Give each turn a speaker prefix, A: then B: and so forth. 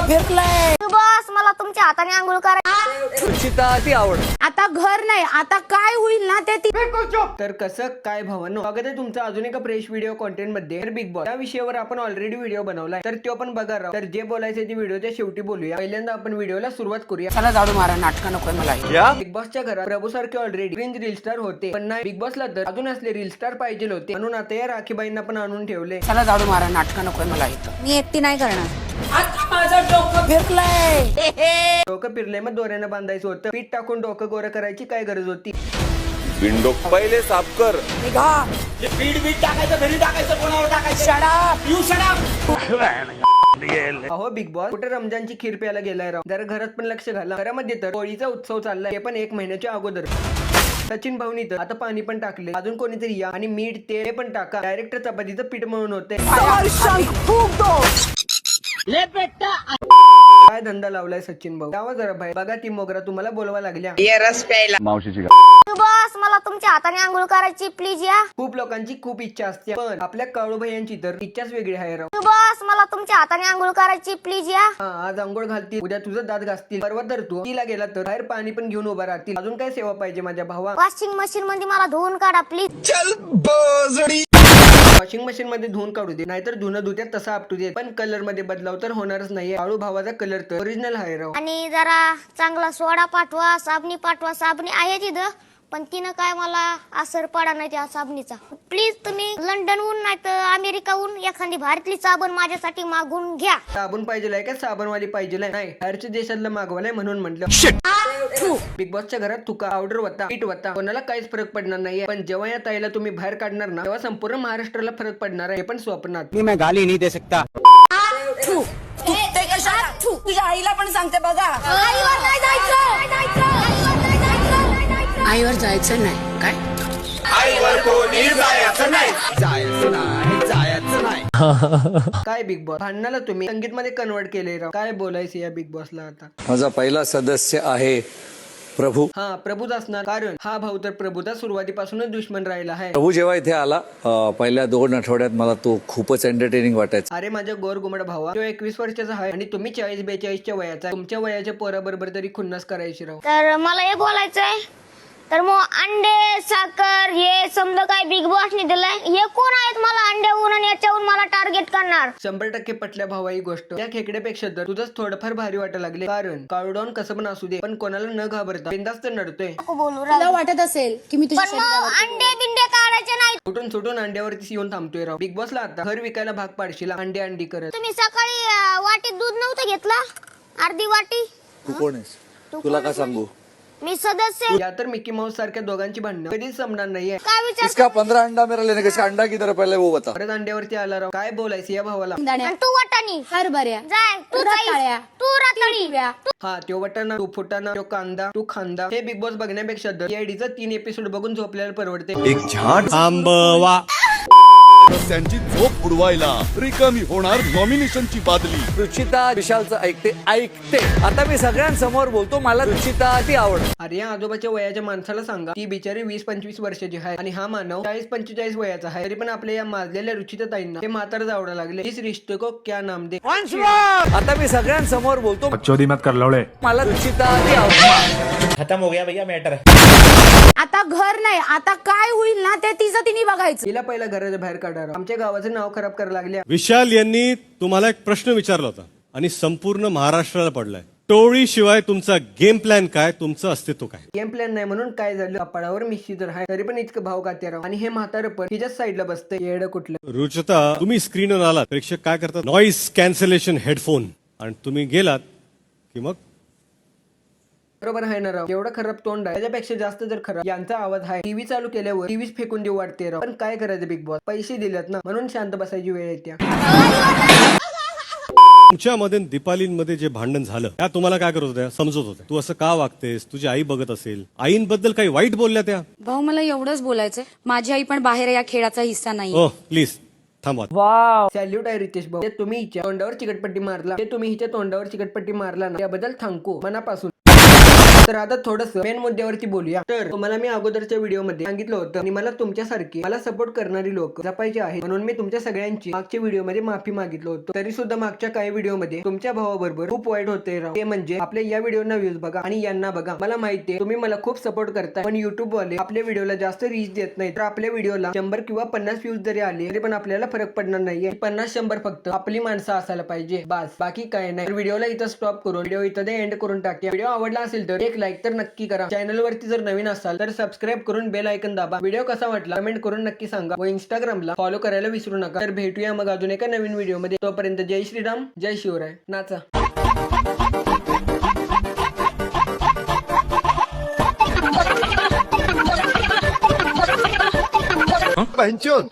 A: फिरलाय
B: बस मला तुमच्या हाताने आंघोळ करायची.
C: रुचिताची आवड.
A: आता घर नाही, आता काय होईल ना ते
D: तर कसं काय भावांनो, स्वागत आहे तुमचं अजून एका फ्रेश व्हिडिओ कॉन्टेंट मध्ये. तर बिग बॉस या विषयावर आपण ऑलरेडी व्हिडिओ बनवलाय, तर तो पण बघा राव. तर जे बोलायचं ते व्हिडिओच्या शेवटी बोलूया. पहिल्यांदा आपण व्हिडिओला सुरुवात करूया.
A: चला झाडू मारा, नाटक नकोय मला.
D: बिग बॉसच्या घरात प्रभू सारखे ऑलरेडी रील स्टार होते, पण नाही, बिग बॉसला तर अजून असले रील स्टार पाहिजे होते, म्हणून आता या राखीबाईंना पण आणून ठेवले.
A: चला झाडू मारा, नाटक नकोय मला इथं. मी एकटी नाही करणार. आता माझं डोकं फिरलंय.
D: डोकं फिरले मग दोऱ्यानं बांधायचं होतं. पीठ टाकून डोकं गोरं करायची काय गरज होती?
C: विंडो पहिले साफ कर.
A: निघा.
E: पीठ बीठ टाकायचं, घरी टाकायचं, कोणावर टाकायचं.
A: शडा
E: यू शट अप.
D: अहो बिग बॉस कुठे रमजानची खीर प्यायला गेलाय राव. जरा घरात पण लक्ष घाला. घरामध्ये तर होळीचा उत्सव चाललाय, ते पण 1 महिन्याच्या अगोदर. सचिन भाऊनी तर आता पाणी पण टाकले, अजून कोणीतरी या आणि मीठ ते पण टाका. डायरेक्ट चपातीचं पीठ म्हणून होते. काय धंदा लावलाय सचिन भाऊ? जावा जरा बाहेर बघा, ती मोगरा तुम्हाला बोलवा लागल्या.
C: मावशीची
B: बस मला तुमच्या हाताने आंघोळ करायची, प्लीज या.
D: खूप लोकांची खूप इच्छा असते, पण आपल्या काळू भैयांची तर इच्छाच वेगळी आहे राव.
B: बस मला तुमच्या हाताने आंघोळ करायची, प्लीज या.
D: हा, आज आंघोळ घालतील, उद्या तुझं दात घासतील, परवा तर तू तिला गेला तर बाहेर पाणी पण घेऊन उभा राहतील. अजून काय सेवा पाहिजे माझ्या भावा?
B: वॉशिंग मशीन मध्ये मला धुवून काढा, प्लीज.
D: वॉशिंग मशीन मध्ये धुवून काढू दे, नाहीतर धुणं धुत्यात तसा आपटू दे, पण कलर मध्ये बदलाव तर होणारच नाहीये. काळू भावाचा कलर तर ओरिजिनल आहे राव.
B: आणि जरा चांगला सोडा पाठवा, साबणी पाठवा. साबणी आहे तिथं, पण तिनं काय मला असर पडा नाही त्या साबणीचा. प्लीज तुम्ही लंडनहून नाही तर अमेरिकाहून एखादी भारतीय साबण माझ्यासाठी मागून घ्या.
D: साबण पाहिजे का साबणवाली पाहिजे? नाही, बाहेरच्या देशातलं मागवलंय म्हणून म्हटलं. बिग बॉसच्या घरात तुका ऑर्डर होता, पीठ होता, कोणाला काहीच फरक पडणार नाहीये, पण जेव्हा या ताईला तुम्ही बाहेर काढणार ना, तेव्हा संपूर्ण महाराष्ट्राला फरक पडणार आहे, हे पण स्वप्नात.
E: मैं गाली नहीं दे सकता.
A: तुझ्या आईला पण सांगते बघा.
B: आईवर नाही जायचं.
A: आईवर जायचं नाही काय?
E: आईवर कोणी जायचं नाही.
D: काय बिग बॉस भांडणाला तुम्ही संगीत मध्ये कन्वर्ट केले राव. काय बोलायचं या बिग बॉसला आता?
C: माझा पहिला सदस्य आहे प्रभू.
D: हा, प्रभूच असणार, कारण हा भाऊ तर प्रभूचा सुरुवातीपासूनच दुश्मन राहिला आहे.
C: प्रभू जेव्हा इथे आला पहिल्या 2 आठवड्यात मला तो खूपच एंटरटेनिंग वाटायचा.
D: अरे माझ्या गोर गुमड भावा, तो 21 वर्षाचा आहे आणि तुम्ही 40-42च्या वयाचा. तुमच्या वयाच्या पोराबरोबर तरी खुन्नस करायची राव.
B: तर मला हे बोलायचंय, तर मग अंडे साखर हे समजा काय बिग बॉसने दिलंय. हे कोण आहेत मला अंड्याहून आणि याच्याहून मला टार्गेट करणार?
D: 100% पटल्या भावा ही गोष्ट. त्या खेकड्यापेक्षा तर तुझंच थोडंफार भारी वाटायला लागले, कारण काळूडाऊन कसं पण असू दे, पण कोणाला न घाबरता बिंदास्त नडतोय.
B: बोलू
A: तुला वाटत असेल की मी तुझ्या
B: पण मग अंडे बिंडे काढायचे नाही.
D: सुटून सुटून अंड्यावरतीच येऊन थांबतोय राव. बिग बॉसला आता घर विकायला भाग पाडशील अंडी करत.
B: तुम्ही सकाळी वाटीत दूध नव्हतं घेतलं, अर्धी वाटी.
C: तू कोण आहेस? तुला का सांगू?
B: मी सदस्य.
D: या तर मिकी माऊस सारख्या दोघांची भांडणं कधीच संपणार नाहीये.
B: काय विचार?
C: इसका 15 अंडा मेरा लेने का, इसका अंडा किधर है पहले वो बता.
D: परत अंड्यावरती आला राव. काय बोलायचं या भावाला?
B: आणि तू वाटाणी
A: हरभऱ्या,
B: जाय, तू
A: रताळ्या,
B: तू रातळी.
D: हा, तो वटाणा, तो फुटाणा, तो कांदा, तो खांदा. हे बिग बॉस बघण्यापेक्षा सीआयडीचा 3 एपिसोड बघून झोपल्याला परवडते.
F: एक झाड थांबवा. त्यांची झोप उडवायला रिकामी होणार नॉमिनेशनची बादली.
C: रुचिता विशालचं ऐकते. आता मी सगळ्यांसमोर बोलतो, मला रुचिताची आवड.
D: अरे या आजोबाच्या वयाच्या माणसाला सांगा, ती बिचारी 20-25 वर्षाची आहे आणि हा मानव 40-45 वयाचा आहे. तरी पण आपल्या या माजलेल्या रुचिता ताईंना ते म्हातारच आवडा लागले. इस रिश्ते को क्या नाम दे.
C: आता मी सगळ्यांसमोर बोलतो,
F: बकचोदी मत कर लवळे.
C: मला रुचिताची आवड.
E: खत्म हो गया भैया मैटर.
A: आता घर नाही, आता काय होईल ना ते तिने बघायचं.
D: तिला पहिला घराच्या बाहेर काढा. आमच्या गावाचं नाव खराब करायला लागले.
G: विशाल यांनी तुम्हाला एक प्रश्न विचारला होता आणि संपूर्ण महाराष्ट्राला पडलाय. टोळी शिवाय तुमचा गेम प्लॅन काय, तुमचं अस्तित्व काय?
D: गेम प्लॅन नाही म्हणून काय झालं? कपाळावर मिशी तर आहे, तरी पण इतकं भाव कात्या राव. आणि हे म्हातारं पण हिच्याच साईडला बसतंय. येडं कुठलं.
G: रुचिता, तुम्ही स्क्रीनवर आलात, प्रेक्षक काय करतात? नॉईस कॅन्सलेशन हेडफोन, आणि तुम्ही गेलात की मग
D: बरोबर आहे ना राव. एवढं खराब तोंड आहे, त्याच्यापेक्षा जास्त जर खराब यांचा आवाज आहे. टीव्ही चालू केल्यावर टीव्हीच फेकून देऊ वाटते राव. पण काय करायचं बिग बॉस? पैसे दिलेत ना, म्हणून शांत बसायची वेळ येते.
G: तुमच्यामध्ये दीपालींमध्ये जे भांडण झालं, त्या तुम्हाला काय करत होत्या? समजत होत्या तू असं का वागतेस, तुझी आई बघत असेल. आईंबद्दल काही वाईट बोलल्या त्या?
A: भाऊ मला एवढंच बोलायचंय, माझी आई पण बाहेर या खेळाचा हिस्सा नाही.
G: ओ प्लीज थांबा.
D: सॅल्यूट आहे रितेश भाऊ. ते तुम्ही हिच्या तोंडावर चिकटपट्टी मारला, ते तुम्ही हिच्या तोंडावर चिकटपट्टी मारला ना, त्याबद्दल थँकू मनापासून. तर आता थोडंसं मेन मुद्द्यावरती बोलूया. तर तुम्हाला मी अगोदरच्या व्हिडिओमध्ये सांगितलं होतं आणि मला तुमच्यासारखी मला सपोर्ट करणारी लोक जपायचे आहेत, म्हणून मी तुमच्या सगळ्यांची मागच्या व्हिडिओमध्ये माफी मागितलं होतं. तरी सुद्धा मागच्या काही व्हिडिओमध्ये तुमच्या भावाबरोबर खूप वाईट होते राव. ते म्हणजे आपल्या या व्हिडिओना व्ह्यूज बघा आणि यांना बघा. मला माहितीये तुम्ही मला खूप सपोर्ट करताय, पण युट्यूब वाले आपल्या व्हिडिओला जास्त रीच देत नाही. तर आपल्या व्हिडिओला 100 किंवा 50 व्ह्यूज जरी आले तरी पण आपल्याला फरक पडणार नाहीये. 50-100 फक्त आपली माणसं असायला पाहिजे, बस, बाकी काय नाही. व्हिडिओला इथं स्टॉप करून व्हिडिओ इथं एंड करून टाकते. व्हिडिओ आवडला असेल तर एक लाईक तर नक्की करा. चॅनल वरती जर नवीन असाल तर सबस्क्राईब करून बेल आयकन दाबा. व्हिडिओ कसा वाटला कमेंट करून नक्की सांगा व इंस्टाग्रामला फॉलो करायला विसरू नका. तर भेटूया मग अजून एका नवीन व्हिडिओ मध्ये. तोपर्यंत जय श्रीराम, जय शिवराय. नाचा.
F: पंचोन